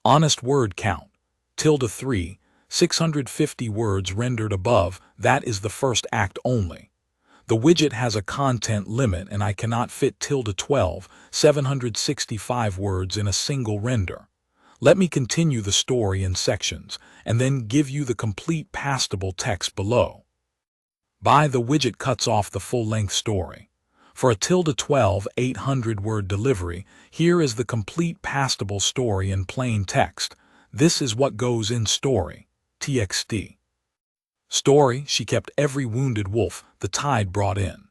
Honest word count. -3, 650 words rendered above, that is the first act only. The widget has a content limit and I cannot fit -12, 765 words in a single render. Let me continue the story in sections, and then give you the complete pastable text below. The widget cuts off the full-length story. For a -12, 800-word delivery, here is the complete pastable story in plain text. This is what goes in story. TXT. Story, she kept every wounded wolf the tide brought in.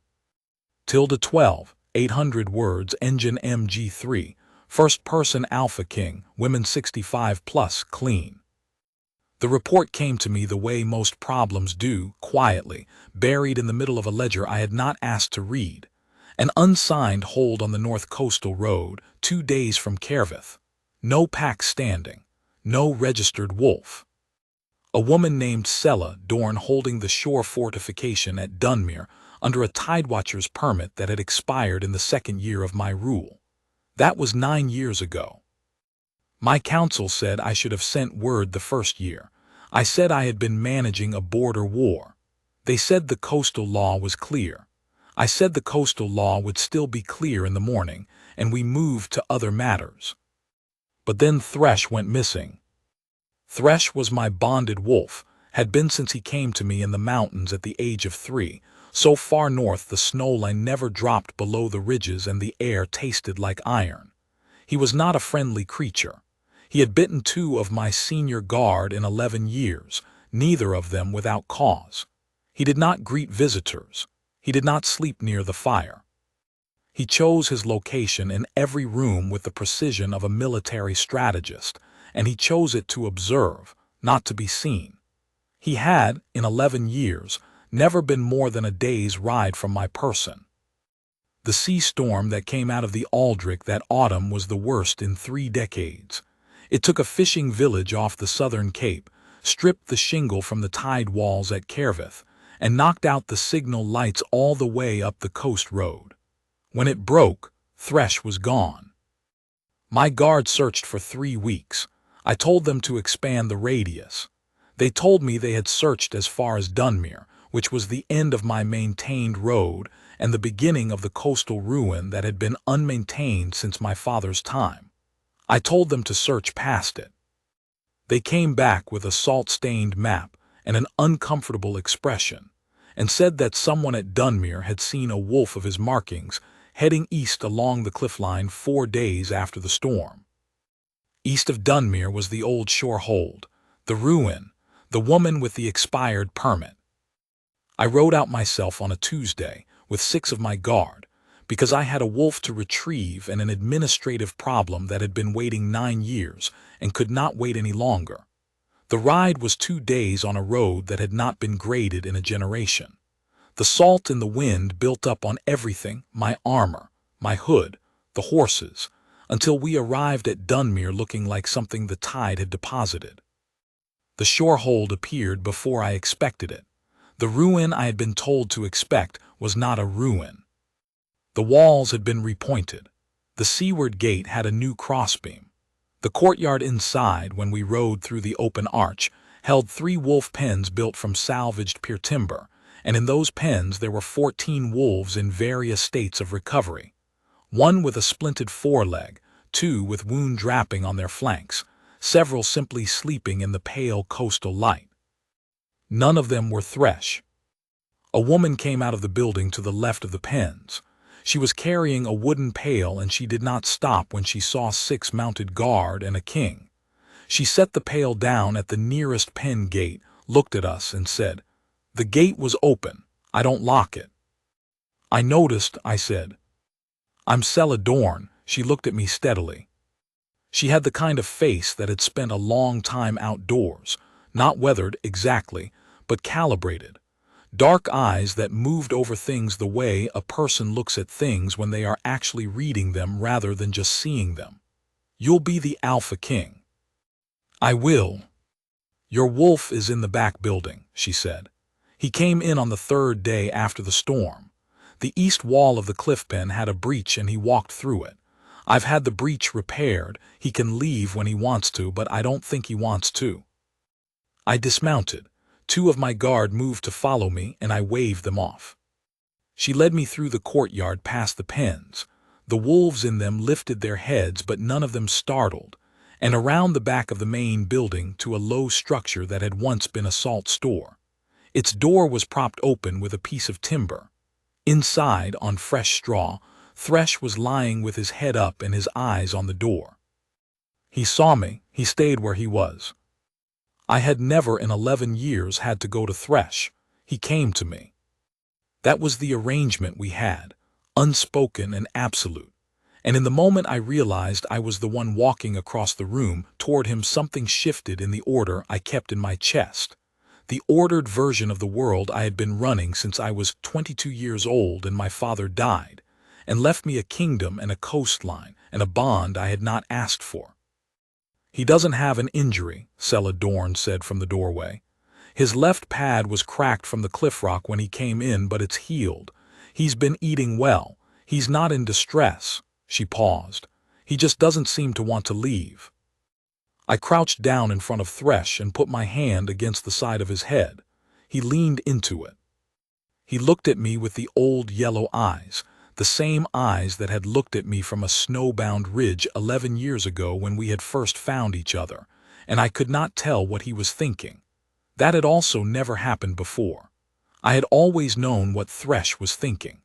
-12, 800 words, engine MG3, first-person Alpha King, women 65 plus, clean. The report came to me the way most problems do, quietly, buried in the middle of a ledger I had not asked to read. An unsigned hold on the North Coastal Road, 2 days from Kervith. No pack standing. No registered wolf. A woman named Sella Dorn holding the shore fortification at Dunmere under a Tidewatcher's permit that had expired in the second year of my rule. That was 9 years ago. My counsel said I should have sent word the first year. I said I had been managing a border war. They said the coastal law was clear. I said the coastal law would still be clear in the morning, and we moved to other matters. But then Thresh went missing. Thresh was my bonded wolf, had been since he came to me in the mountains at the age of 3, so far north the snowline never dropped below the ridges and the air tasted like iron. He was not a friendly creature. He had bitten 2 of my senior guard in 11 years, neither of them without cause. He did not greet visitors. He did not sleep near the fire. He chose his location in every room with the precision of a military strategist, and he chose it to observe, not to be seen. He had, in 11 years, never been more than a day's ride from my person. The sea storm that came out of the Aldrich that autumn was the worst in 3 decades. It took a fishing village off the southern cape, stripped the shingle from the tide walls at Kervith, and knocked out the signal lights all the way up the coast road. When it broke, Thresh was gone. My guard searched for 3 weeks. I told them to expand the radius. They told me they had searched as far as Dunmere, which was the end of my maintained road and the beginning of the coastal ruin that had been unmaintained since my father's time. I told them to search past it. They came back with a salt-stained map and an uncomfortable expression, and said that someone at Dunmere had seen a wolf of his markings heading east along the cliffline 4 days after the storm. East of Dunmere was the old shore hold, the ruin, the woman with the expired permit. I rode out myself on a Tuesday with 6 of my guard, because I had a wolf to retrieve and an administrative problem that had been waiting 9 years and could not wait any longer. The ride was 2 days on a road that had not been graded in a generation. The salt and the wind built up on everything, my armor, my hood, the horses, until we arrived at Dunmere looking like something the tide had deposited. The shore hold appeared before I expected it. The ruin I had been told to expect was not a ruin. The walls had been repointed. The seaward gate had a new crossbeam. The courtyard inside, when we rode through the open arch, held 3 wolf pens built from salvaged pier timber, and in those pens there were 14 wolves in various states of recovery. 1 with a splinted foreleg, 2 with wound draping on their flanks, several simply sleeping in the pale coastal light. None of them were Thresh. A woman came out of the building to the left of the pens. She was carrying a wooden pail and she did not stop when she saw 6 mounted guard and a king. She set the pail down at the nearest pen gate, looked at us and said, "The gate was open. I don't lock it." "I noticed," I said. "I'm Sella Dorn." She looked at me steadily. She had the kind of face that had spent a long time outdoors, not weathered exactly, but calibrated. Dark eyes that moved over things the way a person looks at things when they are actually reading them rather than just seeing them. "You'll be the Alpha King." "I will." "Your wolf is in the back building," she said. "He came in on the 3rd day after the storm. The east wall of the cliff pen had a breach and he walked through it. I've had the breach repaired. He can leave when he wants to, but I don't think he wants to. I dismounted. Two of my guard moved to follow me, and I waved them off. She led me through the courtyard past the pens. The wolves in them lifted their heads, but none of them startled, and around the back of the main building to a low structure that had once been a salt store. Its door was propped open with a piece of timber. Inside, on fresh straw, Thresh was lying with his head up and his eyes on the door. He saw me. He stayed where he was. I had never in 11 years had to go to Thresh. He came to me. That was the arrangement we had, unspoken and absolute. And in the moment I realized I was the one walking across the room toward him, something shifted in the order I kept in my chest. The ordered version of the world I had been running since I was 22 years old and my father died, and left me a kingdom and a coastline and a bond I had not asked for. "He doesn't have an injury," Sella Dorn said from the doorway. "His left pad was cracked from the cliff rock when he came in, but it's healed. He's been eating well. He's not in distress." She paused. "He just doesn't seem to want to leave." I crouched down in front of Thresh and put my hand against the side of his head. He leaned into it. He looked at me with the old yellow eyes, the same eyes that had looked at me from a snowbound ridge 11 years ago when we had first found each other, and I could not tell what he was thinking. That had also never happened before. I had always known what Thresh was thinking.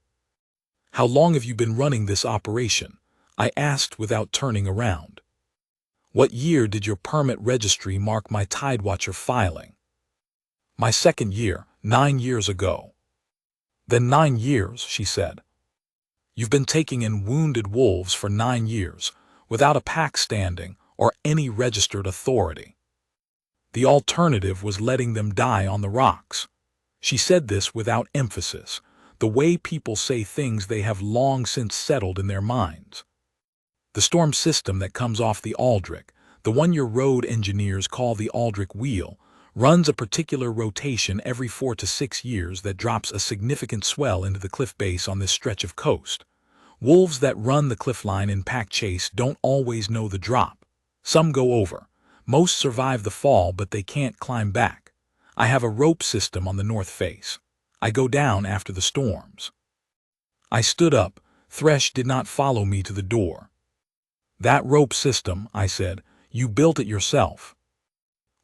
"How long have you been running this operation?" I asked without turning around. "What year did your permit registry mark my Tidewatcher filing?" "My second year, 9 years ago." "Then 9 years," she said. "You've been taking in wounded wolves for 9 years, without a pack standing or any registered authority. The alternative was letting them die on the rocks." She said this without emphasis, the way people say things they have long since settled in their minds. "The storm system that comes off the Aldrich, the one your road engineers call the Aldrich Wheel, runs a particular rotation every 4 to 6 years that drops a significant swell into the cliff base on this stretch of coast. Wolves that run the cliff line in pack chase don't always know the drop. Some go over. Most survive the fall, but they can't climb back. I have a rope system on the north face. I go down after the storms." I stood up. Thresh did not follow me to the door. "That rope system," I said, "you built it yourself?"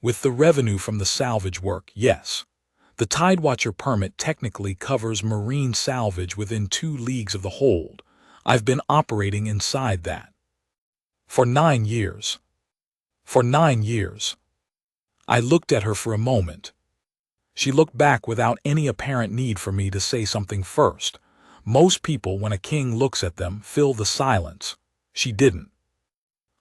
"With the revenue from the salvage work, yes. The Tidewatcher permit technically covers marine salvage within 2 leagues of the hold. I've been operating inside that." "For 9 years." "For 9 years." I looked at her for a moment. She looked back without any apparent need for me to say something first. Most people, when a king looks at them, fill the silence. She didn't.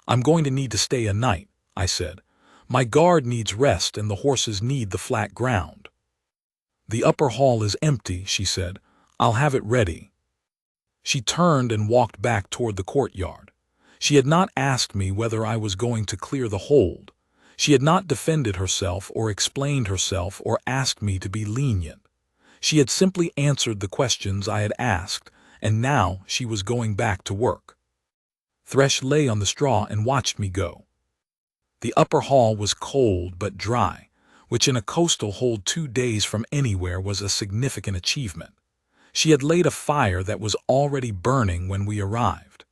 "I'm going to need to stay a night," I said. "My guard needs rest and the horses need the flat ground." "The upper hall is empty," she said. "I'll have it ready." She turned and walked back toward the courtyard. She had not asked me whether I was going to clear the hold. She had not defended herself or explained herself or asked me to be lenient. She had simply answered the questions I had asked, and now she was going back to work. Thresh lay on the straw and watched me go. The upper hall was cold but dry, which in a coastal hold 2 days from anywhere was a significant achievement. She had laid a fire that was already burning when we arrived.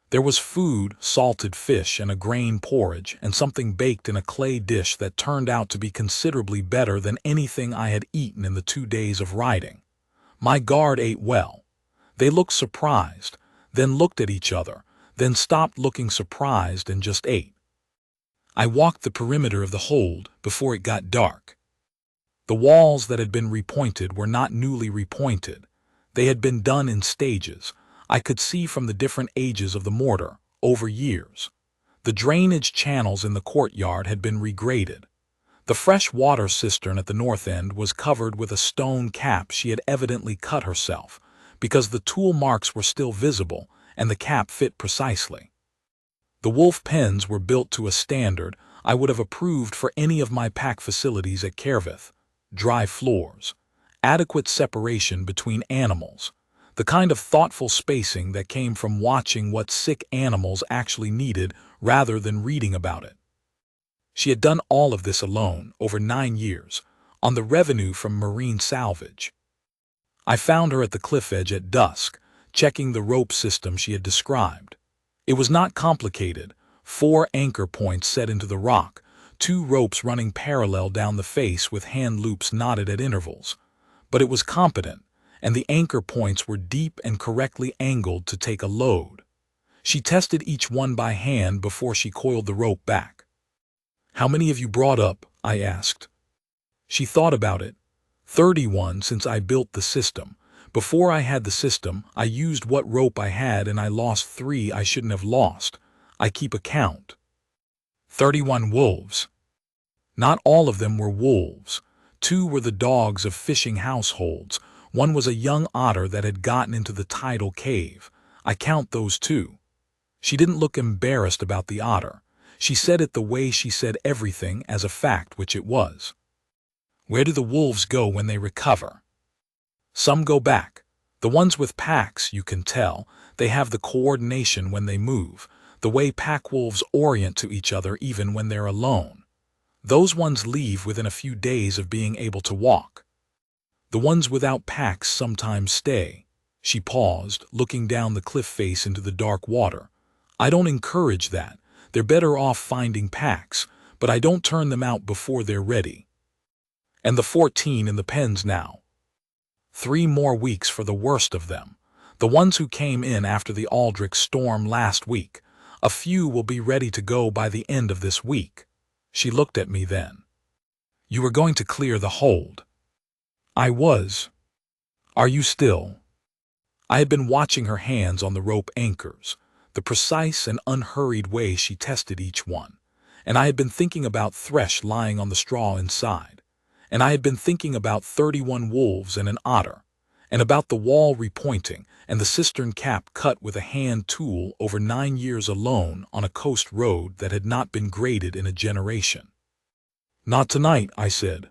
There was food, salted fish and a grain porridge, and something baked in a clay dish that turned out to be considerably better than anything I had eaten in the 2 days of riding. My guard ate well. They looked surprised, then looked at each other, then stopped looking surprised and just ate. I walked the perimeter of the hold before it got dark. The walls that had been repointed were not newly repointed. They had been done in stages. I could see from the different ages of the mortar, over years. The drainage channels in the courtyard had been regraded. The fresh water cistern at the north end was covered with a stone cap she had evidently cut herself, because the tool marks were still visible and the cap fit precisely. The wolf pens were built to a standard I would have approved for any of my pack facilities at Kervith. Dry floors, adequate separation between animals. the kind of thoughtful spacing that came from watching what sick animals actually needed rather than reading about it. She had done all of this alone, over 9 years, on the revenue from marine salvage. I found her at the cliff edge at dusk, checking the rope system she had described. It was not complicated: 4 anchor points set into the rock, 2 ropes running parallel down the face with hand loops knotted at intervals. But it was competent, and the anchor points were deep and correctly angled to take a load. She tested each one by hand before she coiled the rope back. "How many have you brought up?" I asked. She thought about it. 31 since I built the system. Before I had the system, I used what rope I had and I lost 3 I shouldn't have lost. I keep a count. 31 wolves. Not all of them were wolves. 2 were the dogs of fishing households. 1 was a young otter that had gotten into the tidal cave. I count those 2. She didn't look embarrassed about the otter. She said it the way she said everything, as a fact, which it was. "Where do the wolves go when they recover?" "Some go back. The ones with packs, you can tell. They have the coordination when they move, the way pack wolves orient to each other even when they're alone. Those ones leave within a few days of being able to walk. The ones without packs sometimes stay." She paused, looking down the cliff face into the dark water. "I don't encourage that. They're better off finding packs, but I don't turn them out before they're ready." "And the 14 in the pens now?" 3 more weeks for the worst of them. The ones who came in after the Aldrich storm last week. A few will be ready to go by the end of this week. She looked at me then. "You were going to clear the hold." "I was." "Are you still?" I had been watching her hands on the rope anchors, the precise and unhurried way she tested each one, and I had been thinking about Thresh lying on the straw inside, and I had been thinking about 31 wolves and an otter, and about the wall repointing and the cistern cap cut with a hand tool over 9 years alone on a coast road that had not been graded in a generation. "Not tonight," I said.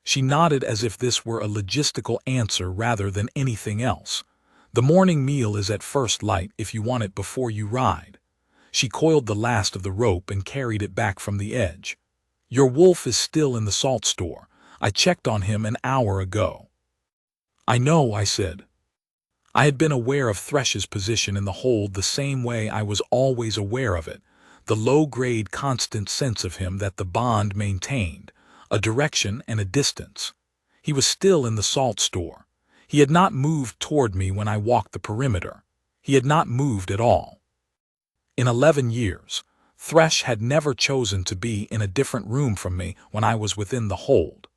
She nodded as if this were a logistical answer rather than anything else. "The morning meal is at first light if you want it before you ride." She coiled the last of the rope and carried it back from the edge. "Your wolf is still in the salt store. I checked on him an hour ago." "I know," I said. I had been aware of Thresh's position in the hold the same way I was always aware of it, the low-grade constant sense of him that the bond maintained, a direction and a distance. He was still in the salt store. He had not moved toward me when I walked the perimeter. He had not moved at all. In 11 years, Thresh had never chosen to be in a different room from me when I was within the hold.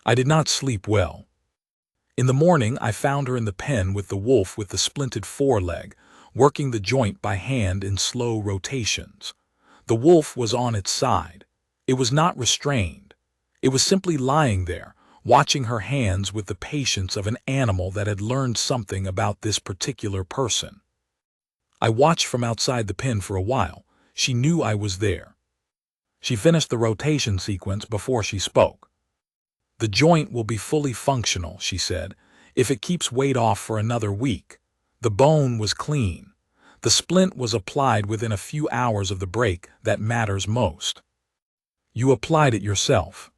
I did not sleep well. In the morning I found her in the pen with the wolf with the splinted foreleg, working the joint by hand in slow rotations. The wolf was on its side. It was not restrained. It was simply lying there, watching her hands with the patience of an animal that had learned something about this particular person. I watched from outside the pen for a while. She knew I was there. She finished the rotation sequence before she spoke. "The joint will be fully functional," she said, "if it keeps weight off for another week." The bone was clean. The splint was applied within a few hours of the break that matters most. "You applied it yourself."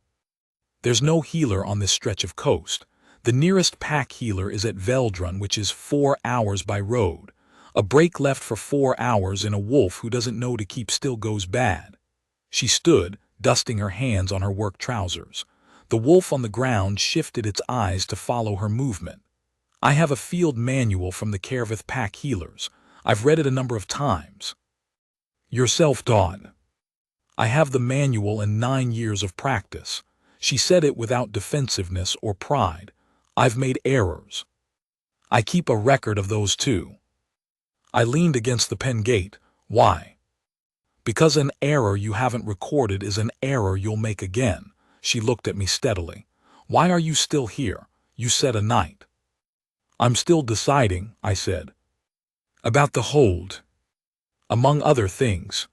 "There's no healer on this stretch of coast. The nearest pack healer is at Veldrun, which is 4 hours by road. A break left for 4 hours in a wolf who doesn't know to keep still goes bad." She stood, dusting her hands on her work trousers. The wolf on the ground shifted its eyes to follow her movement. "I have a field manual from the Kervith pack healers. I've read it a number of times." "You're self-taught." "I have the manual and 9 years of practice." She said it without defensiveness or pride. "I've made errors. I keep a record of those too." I leaned against the pen gate. "Why?" "Because an error you haven't recorded is an error you'll make again." She looked at me steadily. "Why are you still here? You said a night." "I'm still deciding," I said. "About the hold. Among other things."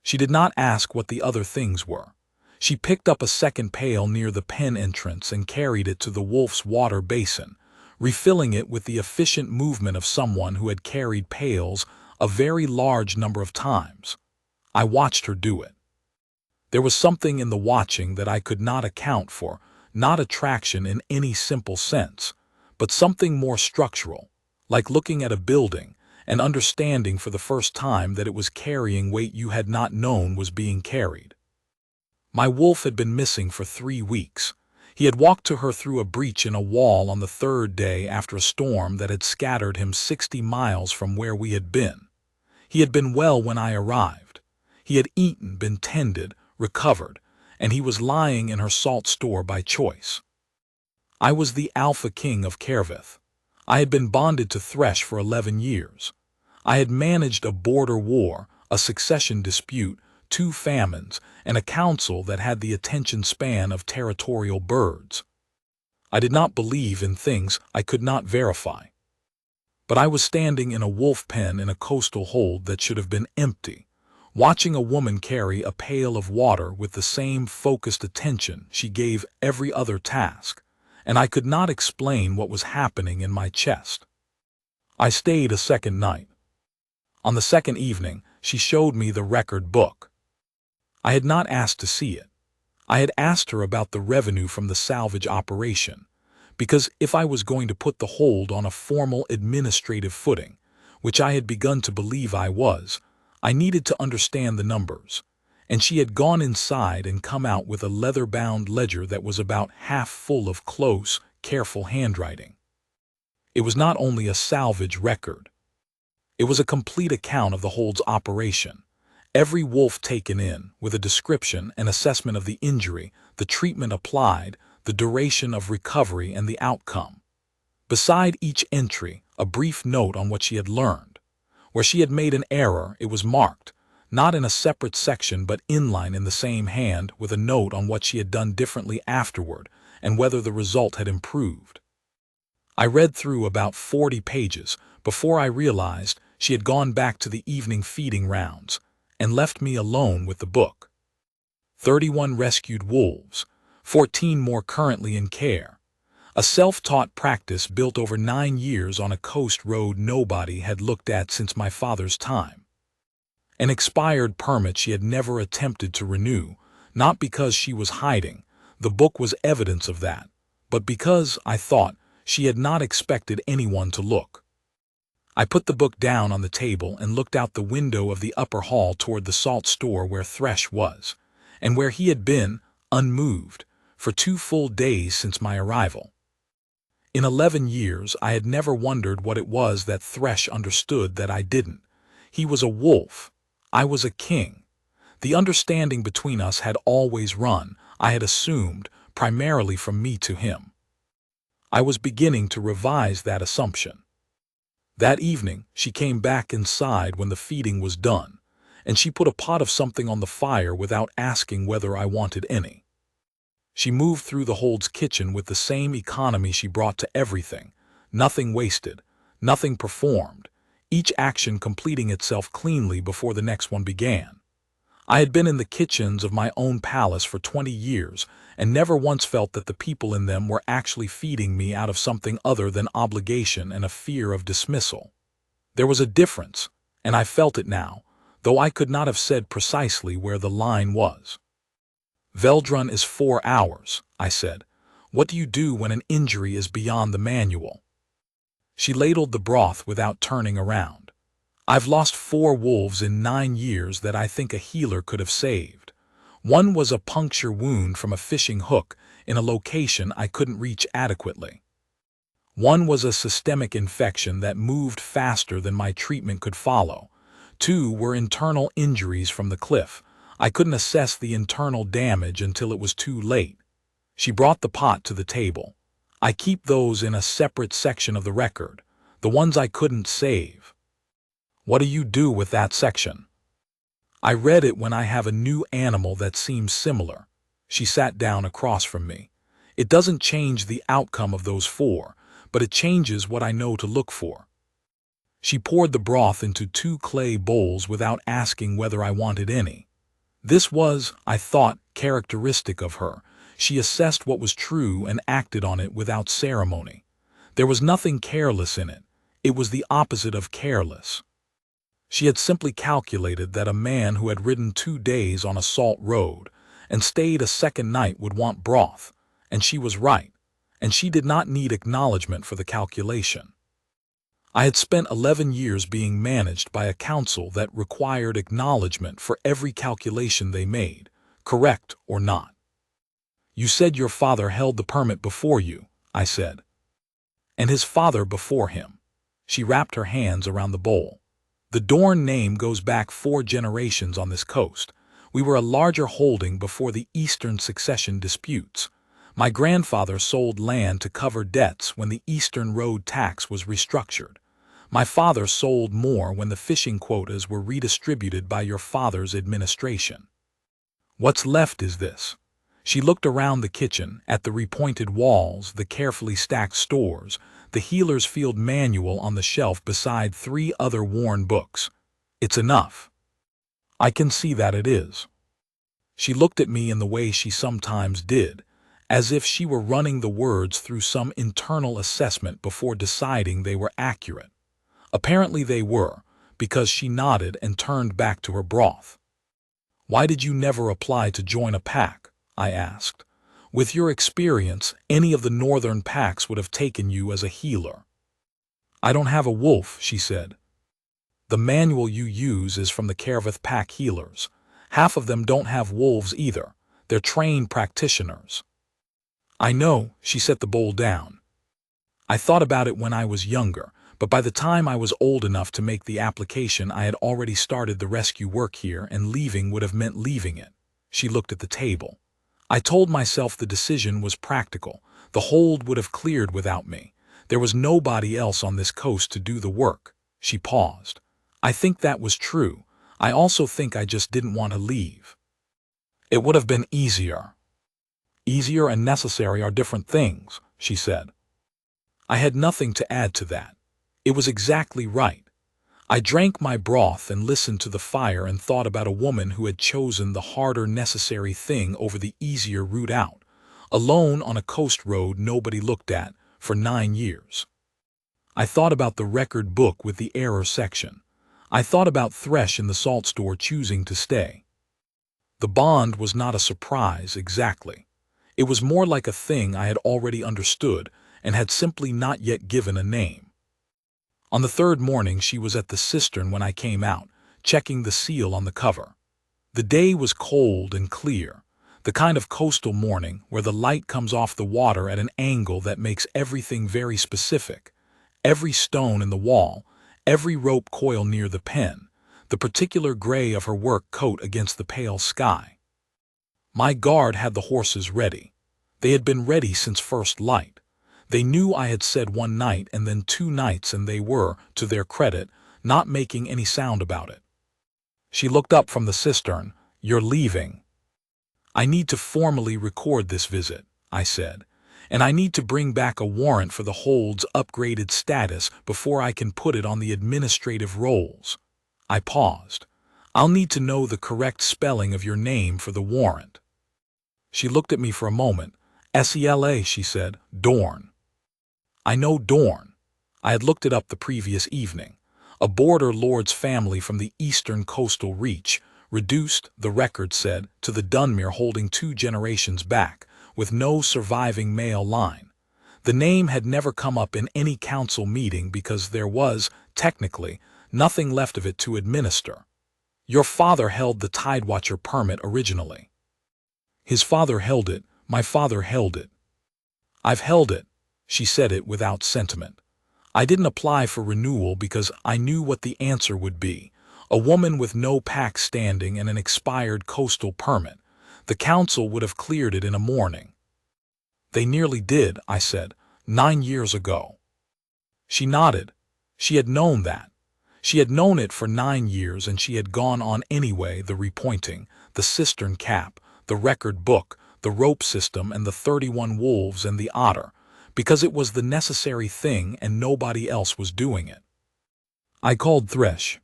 She did not ask what the other things were. She picked up a second pail near the pen entrance and carried it to the wolf's water basin, refilling it with the efficient movement of someone who had carried pails a very large number of times. I watched her do it. There was something in the watching that I could not account for, not attraction in any simple sense, but something more structural, like looking at a building and understanding for the first time that it was carrying weight you had not known was being carried. My wolf had been missing for 3 weeks. He had walked to her through a breach in a wall on the 3rd day after a storm that had scattered him 60 miles from where we had been. He had been well when I arrived. He had eaten, been tended, recovered, and he was lying in her salt store by choice. I was the Alpha King of Kervith. I had been bonded to Thresh for 11 years. I had managed a border war, a succession dispute, 2 famines, and a council that had the attention span of territorial birds. I did not believe in things I could not verify. But I was standing in a wolf pen in a coastal hold that should have been empty, watching a woman carry a pail of water with the same focused attention she gave every other task, and I could not explain what was happening in my chest. I stayed a second night. On the second evening, she showed me the record book. I had not asked to see it. I had asked her about the revenue from the salvage operation, because if I was going to put the hold on a formal administrative footing, which I had begun to believe I was, I needed to understand the numbers, and she had gone inside and come out with a leather-bound ledger that was about half full of close, careful handwriting. It was not only a salvage record. It was a complete account of the hold's operation, every wolf taken in, with a description and assessment of the injury, the treatment applied, the duration of recovery, and the outcome. Beside each entry, a brief note on what she had learned. Where she had made an error, it was marked, not in a separate section but inline in the same hand, with a note on what she had done differently afterward and whether the result had improved. I read through about 40 pages before I realized she had gone back to the evening feeding rounds and left me alone with the book. 31 rescued wolves, 14 more currently in care. A self-taught practice built over 9 years on a coast road nobody had looked at since my father's time. An expired permit she had never attempted to renew, not because she was hiding, the book was evidence of that, but because, I thought, she had not expected anyone to look. I put the book down on the table and looked out the window of the upper hall toward the salt store where Thresh was, and where he had been, unmoved, for 2 full days since my arrival. In 11 years, I had never wondered what it was that Thresh understood that I didn't. He was a wolf. I was a king. The understanding between us had always run, I had assumed, primarily from me to him. I was beginning to revise that assumption. That evening, she came back inside when the feeding was done, and she put a pot of something on the fire without asking whether I wanted any. She moved through the hold's kitchen with the same economy she brought to everything, nothing wasted, nothing performed, each action completing itself cleanly before the next one began. I had been in the kitchens of my own palace for 20 years and never once felt that the people in them were actually feeding me out of something other than obligation and a fear of dismissal. There was a difference, and I felt it now, though I could not have said precisely where the line was. "Veldrun is 4 hours, I said. What do you do when an injury is beyond the manual? She ladled the broth without turning around. I've lost 4 wolves in 9 years that I think a healer could have saved. One was a puncture wound from a fishing hook in a location I couldn't reach adequately. One was a systemic infection that moved faster than my treatment could follow. 2 were internal injuries from the cliff. I couldn't assess the internal damage until it was too late. She brought the pot to the table. I keep those in a separate section of the record, the ones I couldn't save. What do you do with that section? I read it when I have a new animal that seems similar. She sat down across from me. It doesn't change the outcome of those 4, but it changes what I know to look for. She poured the broth into 2 clay bowls without asking whether I wanted any. This was, I thought, characteristic of her. She assessed what was true and acted on it without ceremony. There was nothing careless in it. It was the opposite of careless. She had simply calculated that a man who had ridden 2 days on a salt road and stayed a second night would want broth, and she was right, and she did not need acknowledgement for the calculation. I had spent 11 years being managed by a council that required acknowledgement for every calculation they made, correct or not. You said your father held the permit before you, I said. And his father before him. She wrapped her hands around the bowl. The Dorn name goes back 4 generations on this coast. We were a larger holding before the Eastern succession disputes. My grandfather sold land to cover debts when the Eastern road tax was restructured. My father sold more when the fishing quotas were redistributed by your father's administration. What's left is this. She looked around the kitchen, at the repointed walls, the carefully stacked stores, the healer's field manual on the shelf beside 3 other worn books. It's enough. I can see that it is. She looked at me in the way she sometimes did, as if she were running the words through some internal assessment before deciding they were accurate. Apparently they were, because she nodded and turned back to her broth. Why did you never apply to join a pack? I asked. With your experience, any of the northern packs would have taken you as a healer. I don't have a wolf, she said. The manual you use is from the Kervith pack healers. Half of them don't have wolves either. They're trained practitioners. I know, she set the bowl down. I thought about it when I was younger, but by the time I was old enough to make the application, I had already started the rescue work here, and leaving would have meant leaving it. She looked at the table. I told myself the decision was practical. The hold would have cleared without me. There was nobody else on this coast to do the work. She paused. I think that was true. I also think I just didn't want to leave. It would have been easier. Easier and necessary are different things, she said. I had nothing to add to that. It was exactly right. I drank my broth and listened to the fire and thought about a woman who had chosen the harder necessary thing over the easier route out, alone on a coast road nobody looked at, for 9 years. I thought about the record book with the error section. I thought about Thresh in the salt store choosing to stay. The bond was not a surprise exactly. It was more like a thing I had already understood and had simply not yet given a name. On the 3rd morning she was at the cistern when I came out, checking the seal on the cover. The day was cold and clear, the kind of coastal morning where the light comes off the water at an angle that makes everything very specific. Every stone in the wall, every rope coil near the pen, the particular gray of her work coat against the pale sky. My guard had the horses ready. They had been ready since first light. They knew I had said 1 night and then 2 nights, and they were, to their credit, not making any sound about it. She looked up from the cistern. You're leaving. I need to formally record this visit, I said, and I need to bring back a warrant for the hold's upgraded status before I can put it on the administrative rolls. I paused. I'll need to know the correct spelling of your name for the warrant. She looked at me for a moment. Sela, she said. Dorn. I know Dorn. I had looked it up the previous evening. A border lord's family from the eastern coastal reach, reduced, the record said, to the Dunmere holding 2 generations back, with no surviving male line. The name had never come up in any council meeting because there was, technically, nothing left of it to administer. Your father held the Tidewatcher permit originally. His father held it, my father held it. I've held it. She said it without sentiment. I didn't apply for renewal because I knew what the answer would be. A woman with no pack standing and an expired coastal permit. The council would have cleared it in a morning. They nearly did, I said, 9 years ago. She nodded. She had known that. She had known it for 9 years, and she had gone on anyway. The repointing, the cistern cap, the record book, the rope system, and the 31 wolves and the otter, because it was the necessary thing and nobody else was doing it. I called Thresh.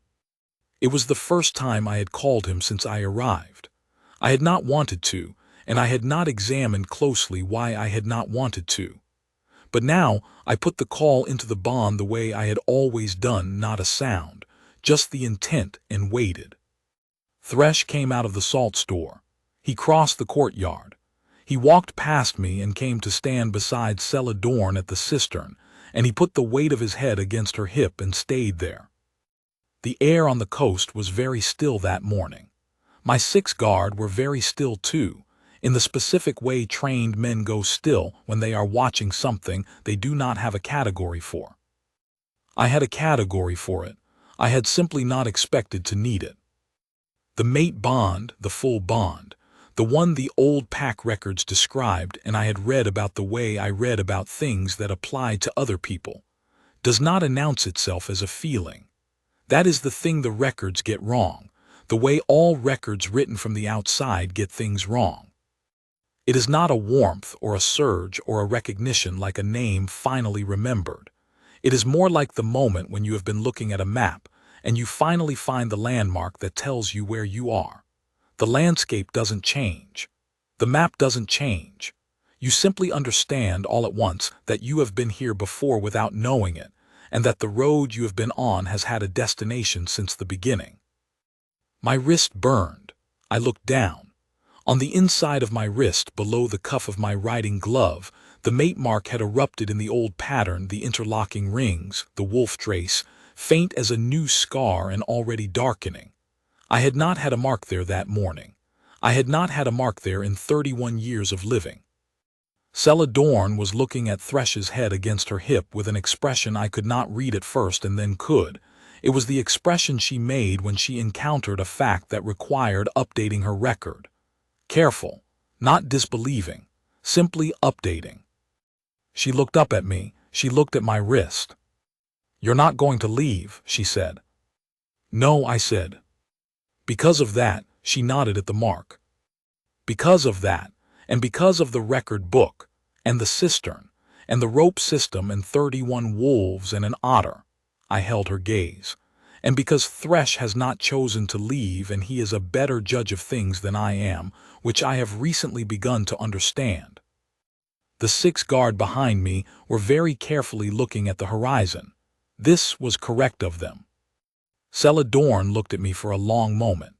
It was the first time I had called him since I arrived. I had not wanted to, and I had not examined closely why I had not wanted to. But now I put the call into the bond the way I had always done, not a sound, just the intent, and waited. Thresh came out of the salt store. He crossed the courtyard. He walked past me and came to stand beside Celadorn at the cistern, and he put the weight of his head against her hip and stayed there. The air on the coast was very still that morning. My 6 guard were very still too, in the specific way trained men go still when they are watching something they do not have a category for. I had a category for it. I had simply not expected to need it. The mate bond, the full bond, the one the old pack records described and I had read about the way I read about things that applied to other people, does not announce itself as a feeling. That is the thing the records get wrong, the way all records written from the outside get things wrong. It is not a warmth or a surge or a recognition like a name finally remembered. It is more like the moment when you have been looking at a map and you finally find the landmark that tells you where you are. The landscape doesn't change. The map doesn't change. You simply understand all at once that you have been here before without knowing it, and that the road you have been on has had a destination since the beginning. My wrist burned. I looked down. On the inside of my wrist, below the cuff of my riding glove, the mate mark had erupted in the old pattern, the interlocking rings, the wolf trace, faint as a new scar and already darkening. I had not had a mark there that morning. I had not had a mark there in 31 years of living. Celadorn was looking at Thresh's head against her hip with an expression I could not read at first and then could. It was the expression she made when she encountered a fact that required updating her record. Careful, not disbelieving, simply updating. She looked up at me. She looked at my wrist. "You're not going to leave," she said. "No," I said. "Because of that," she nodded at the mark. "Because of that, and because of the record book, and the cistern, and the rope system, and 31 wolves and an otter," I held her gaze, "and because Thresh has not chosen to leave and he is a better judge of things than I am, which I have recently begun to understand." The 6 guard behind me were very carefully looking at the horizon. This was correct of them. Celadorn looked at me for a long moment.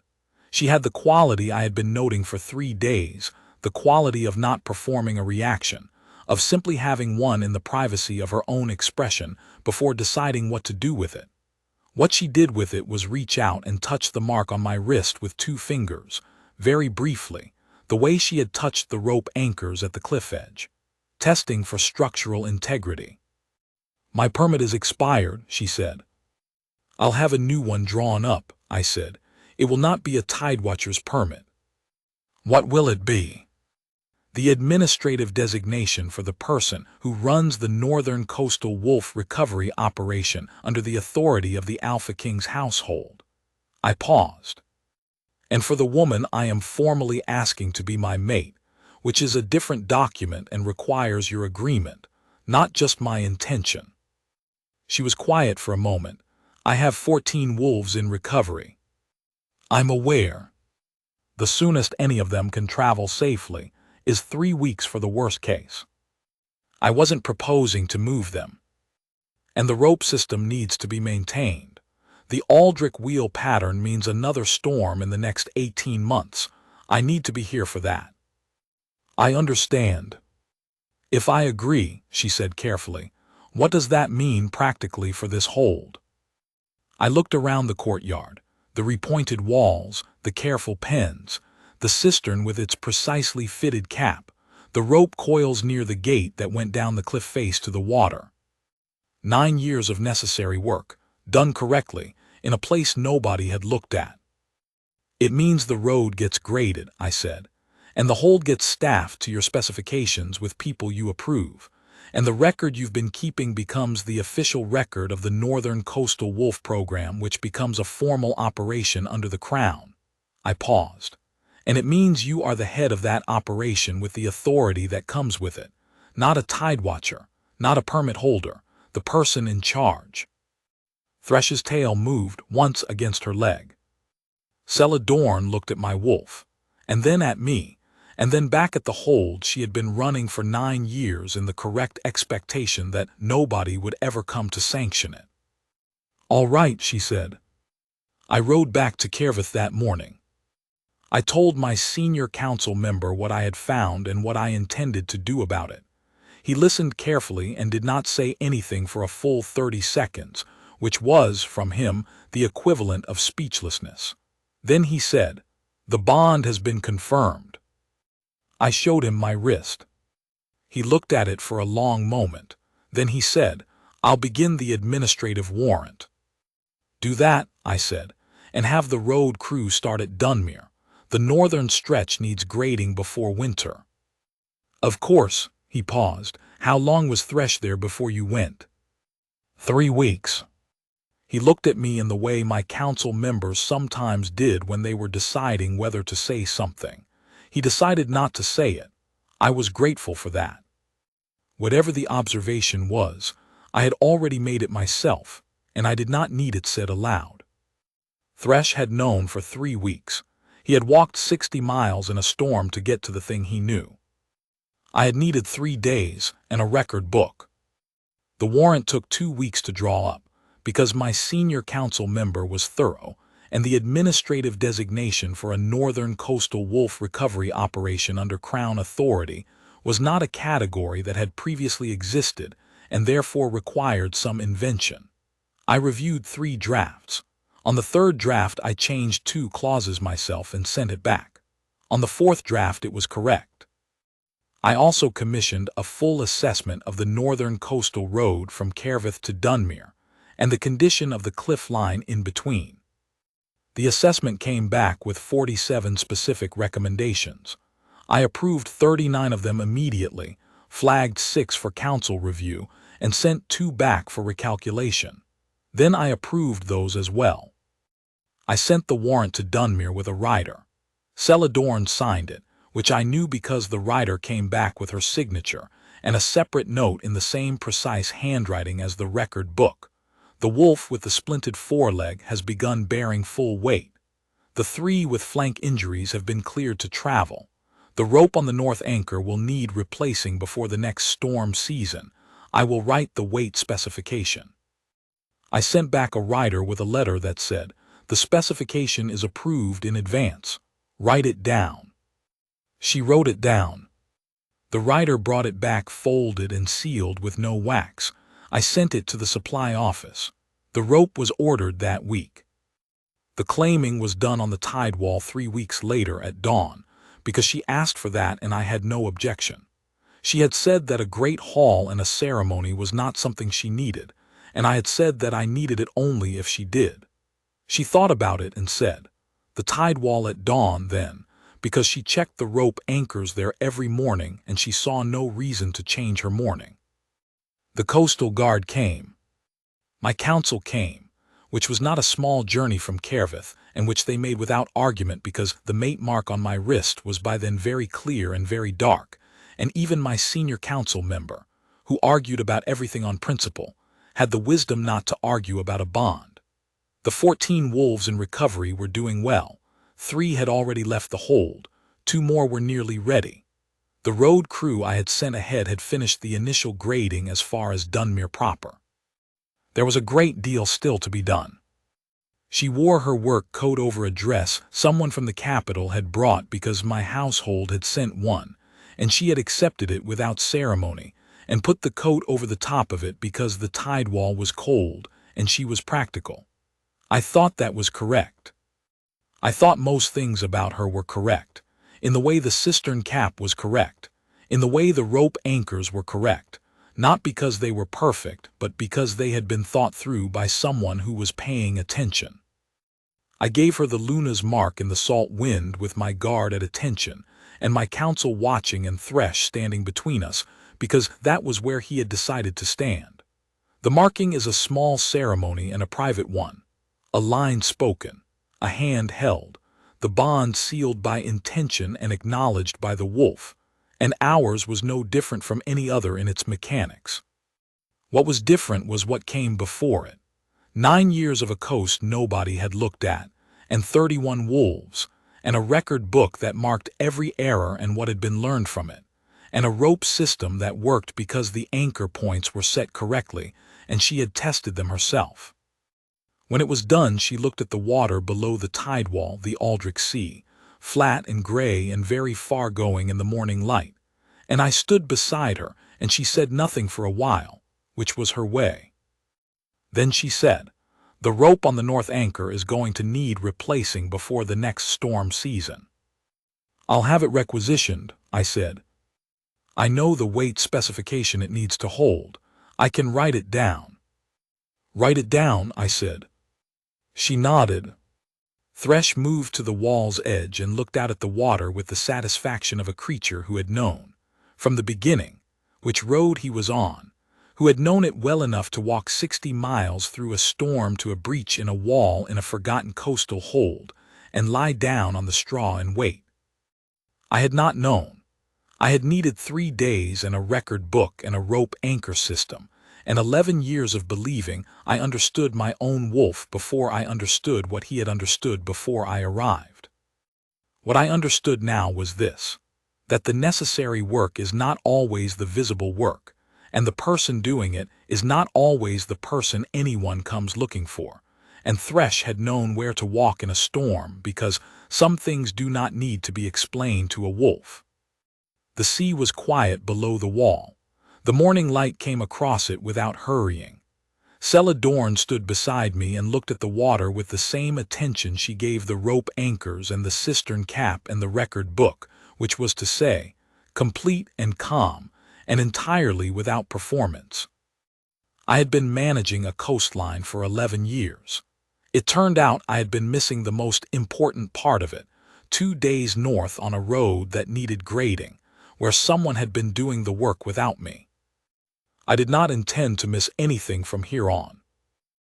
She had the quality I had been noting for 3 days, the quality of not performing a reaction, of simply having one in the privacy of her own expression before deciding what to do with it. What she did with it was reach out and touch the mark on my wrist with 2 fingers, very briefly, the way she had touched the rope anchors at the cliff edge, testing for structural integrity. "My permit is expired," she said. "I'll have a new one drawn up," I said. "It will not be a Tidewatcher's permit." "What will it be?" "The administrative designation for the person who runs the Northern Coastal Wolf Recovery Operation under the authority of the Alpha King's household." I paused. "And for the woman I am formally asking to be my mate, which is a different document and requires your agreement, not just my intention." She was quiet for a moment. "I have 14 wolves in recovery." "I'm aware. The soonest any of them can travel safely is 3 weeks for the worst case. I wasn't proposing to move them. And the rope system needs to be maintained. The Aldrich wheel pattern means another storm in the next 18 months. I need to be here for that." "I understand." "If I agree," she said carefully, "what does that mean practically for this hold?" I looked around the courtyard, the repointed walls, the careful pens, the cistern with its precisely fitted cap, the rope coils near the gate that went down the cliff face to the water. 9 years of necessary work, done correctly, in a place nobody had looked at. "It means the road gets graded," I said, "and the hold gets staffed to your specifications with people you approve, and the record you've been keeping becomes the official record of the Northern Coastal Wolf Program, which becomes a formal operation under the Crown." I paused. "And it means you are the head of that operation with the authority that comes with it, not a Tidewatcher, not a permit holder, the person in charge." Thresh's tail moved once against her leg. Celadorn looked at my wolf, and then at me, And then back at the hold she had been running for 9 years in the correct expectation that nobody would ever come to sanction it. "All right," she said. I rode back to Kervith that morning. I told my senior council member what I had found and what I intended to do about it. He listened carefully and did not say anything for a full 30 seconds, which was, from him, the equivalent of speechlessness. Then he said, "The bond has been confirmed." I showed him my wrist. He looked at it for a long moment. Then he said, "I'll begin the administrative warrant." "Do that," I said, "and have the road crew start at Dunmere. The northern stretch needs grading before winter." "Of course." He paused. "How long was Thresh there before you went?" 3 weeks. He looked at me in the way my council members sometimes did when they were deciding whether to say something. He decided not to say it. I was grateful for that. Whatever the observation was, I had already made it myself, and I did not need it said aloud. Thresh had known for 3 weeks. He had walked 60 miles in a storm to get to the thing he knew. I had needed 3 days and a record book. The warrant took 2 weeks to draw up, because my senior council member was thorough, and the administrative designation for a northern coastal wolf recovery operation under Crown authority was not a category that had previously existed and therefore required some invention. I reviewed 3 drafts. On the 3rd draft I changed 2 clauses myself and sent it back. On the 4th draft it was correct. I also commissioned a full assessment of the northern coastal road from Kervith to Dunmere and the condition of the cliff line in between. The assessment came back with 47 specific recommendations. I approved 39 of them immediately, flagged 6 for council review, and sent 2 back for recalculation. Then I approved those as well. I sent the warrant to Dunmere with a rider. Celadorn signed it, which I knew because the rider came back with her signature, and a separate note in the same precise handwriting as the record book. The wolf with the splinted foreleg has begun bearing full weight. The 3 with flank injuries have been cleared to travel. The rope on the north anchor will need replacing before the next storm season. I will write the weight specification. I sent back a rider with a letter that said, "The specification is approved in advance. Write it down." She wrote it down. The rider brought it back folded and sealed with no wax. I sent it to the supply office. The rope was ordered that week. The claiming was done on the tide wall 3 weeks later at dawn, because she asked for that and I had no objection. She had said that a great haul and a ceremony was not something she needed, and I had said that I needed it only if she did. She thought about it and said, "The tide wall at dawn, then," because she checked the rope anchors there every morning and she saw no reason to change her mourning. The Coastal Guard came. My council came, which was not a small journey from Kervith, and which they made without argument because the mate mark on my wrist was by then very clear and very dark, and even my senior council member, who argued about everything on principle, had the wisdom not to argue about a bond. The 14 wolves in recovery were doing well. 3 had already left the hold. 2 more were nearly ready. The road crew I had sent ahead had finished the initial grading as far as Dunmere proper. There was a great deal still to be done. She wore her work coat over a dress someone from the capital had brought because my household had sent one, and she had accepted it without ceremony, and put the coat over the top of it because the tide wall was cold and she was practical. I thought that was correct. I thought most things about her were correct. In the way the cistern cap was correct. In the way the rope anchors were correct. Not because they were perfect, but because they had been thought through by someone who was paying attention. I gave her the Luna's mark in the salt wind with my guard at attention, and my council watching and Thresh standing between us, because that was where he had decided to stand. The marking is a small ceremony and a private one. A line spoken, a hand held, the bond sealed by intention and acknowledged by the wolf, and ours was no different from any other in its mechanics. What was different was what came before it. 9 years of a coast nobody had looked at, and 31 wolves, and a record book that marked every error and what had been learned from it, and a rope system that worked because the anchor points were set correctly, and she had tested them herself. When it was done, she looked at the water below the tide wall, the Aldrich Sea, flat and gray and very far-going in the morning light, and I stood beside her, and she said nothing for a while, which was her way. Then she said, "The rope on the north anchor is going to need replacing before the next storm season." "I'll have it requisitioned," I said. "I know the weight specification it needs to hold. I can write it down." "Write it down," I said. She nodded. Thresh moved to the wall's edge and looked out at the water with the satisfaction of a creature who had known, from the beginning, which road he was on, who had known it well enough to walk 60 miles through a storm to a breach in a wall in a forgotten coastal hold, and lie down on the straw and wait. I had not known. I had needed 3 days and a record book and a rope anchor system, and 11 years of believing I understood my own wolf before I understood what he had understood before I arrived. What I understood now was this, that the necessary work is not always the visible work, and the person doing it is not always the person anyone comes looking for, and Thresh had known where to walk in a storm because some things do not need to be explained to a wolf. The sea was quiet below the wall. The morning light came across it without hurrying. Sella Dorn stood beside me and looked at the water with the same attention she gave the rope anchors and the cistern cap and the record book, which was to say, complete and calm, and entirely without performance. I had been managing a coastline for 11 years. It turned out I had been missing the most important part of it, 2 days north on a road that needed grading, where someone had been doing the work without me. I did not intend to miss anything from here on.